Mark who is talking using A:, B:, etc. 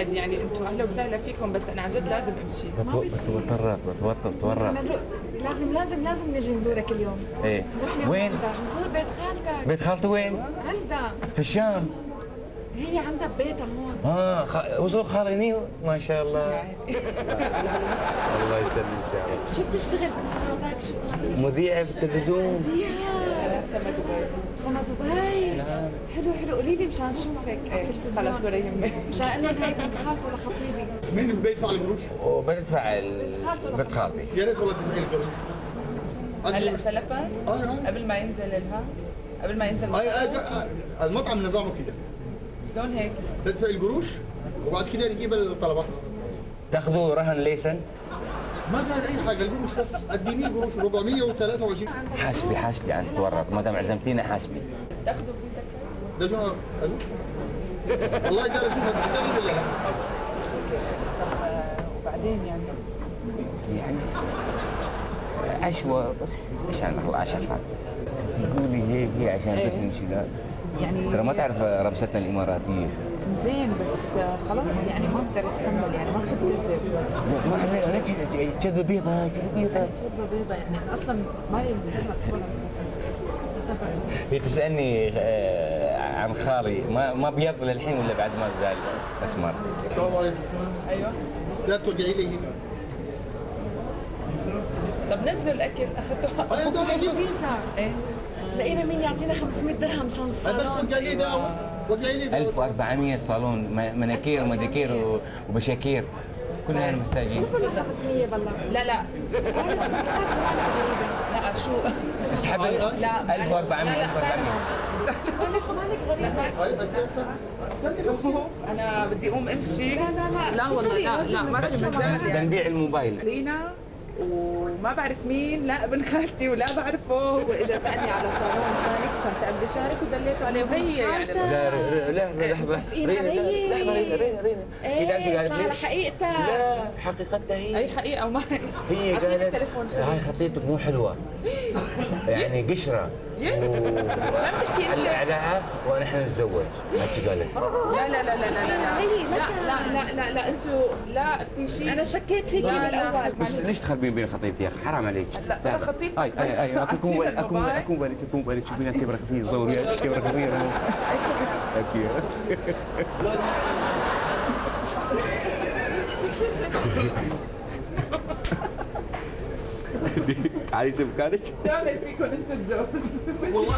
A: بعد يعني انتم اهلا وسهلا فيكم، بس انا عن جد لازم امشي.
B: بتوتر.
C: لازم نجي نزورك اليوم.
B: ايه وين؟
C: نزور بيت خالتك.
B: بيت خالته وين؟
C: عندها.
B: في الشام.
C: هي عندها بيتها هون.
B: وصلوا خاليني ما شاء الله. الله يسلمك يا رب.
C: شو بتشتغل بنت خالتك؟ شو بتشتغل؟
B: مذيعة في التلفزيون.
C: مذيعة. سما دبي.
B: نعم.
C: حلو قولي لي مشان نشوفك على التلفزيون.
A: خلص ولا يهمك.
C: مشان اقول لك هي بنت خالته لخطيبي.
D: مين اللي بيدفع القروش؟
B: وبدفع بنت خالتي.
D: يا ريت والله تدفعي القروش.
A: هلا سلفا؟ قبل ما ينزل قبل ما ينزل
D: المطعم نظامه كده.
A: شلون هيك؟
D: تدفعي القروش وبعد كده نجيب الطلبات.
B: تاخذوا رهن ليسن؟
D: ما داير اي حاجه، القروش بس اديني القروش 423.
B: حاسبي عن تورط، ما دام عزمتينا حاسبي.
A: تاخذوا فيزا
D: ده شو الو؟ والله داير اشوفها بتشتغل ولا لا؟
A: وبعدين
B: يعني عشوة بس عشان الله عشان تقولي هي عشان بس انشغال.
A: يعني
B: ترى ما تعرف ربستنا الاماراتيه.
A: زين بس خلاص يعني ما اقدر اتحمل، يعني ما بحب كذب.
B: كذبه بيضاء
A: كذبه بيضاء يعني اصلا ما يهمك.
B: هي تسالني عن خالي ما بيض للحين ولا بعد ما زال اسمر.
D: السلام عليكم.
A: ايوه
D: لا ترجعي لي هنا.
A: طب نزلوا الاكل اخذتوا
D: ايوه
C: فيزا.
A: ايه
C: لقينا مين يعطينا 500 درهم مشان الصالون.
D: بس ترجعي لي ده
B: 1400 صالون مناكير ومداكير وبشاكير كلنا محتاجين.
C: صرف ولا 500 بالله؟
A: لا
C: معلش بنت خالتي مالك غريبة.
A: لا شو
B: اسحب
A: لا
B: 1400
C: معلش مالك غريبة.
A: انا بدي اقوم امشي.
C: لا
A: والله لا ما في مجال يعني.
B: بنبيع الموبايل.
A: لينا وما بعرف مين، لا ابن خالتي ولا بعرفه، واجا سالني على صالون شارك عشان تعملي شارك ودليته عليه، وهي يعني
B: لحظة رينا هي تعرفي قالت لي
C: على حقيقتها.
B: لا حقيقتها هي
A: اي حقيقه وما
B: هي
A: اعطيني
B: قالت
A: التليفون.
B: هاي خطيتك مو حلوة يعني قشرة
A: شو عم تحكي انت؟
B: عليها ونحن نتزوج هيك قالت.
A: لا انتوا لا في شيء.
C: انا شكيت فيكي من الاول.
B: بس ليش تخربين بين خطيبتي يا اخي حرام عليك.
A: لا خطيبتي.
B: اي اكون بالك شوفينها كبره خفيف صوري كبره خفيفه. تعالي شوف مكانك.
A: شو عملت فيكم انتوا الجوز؟
D: والله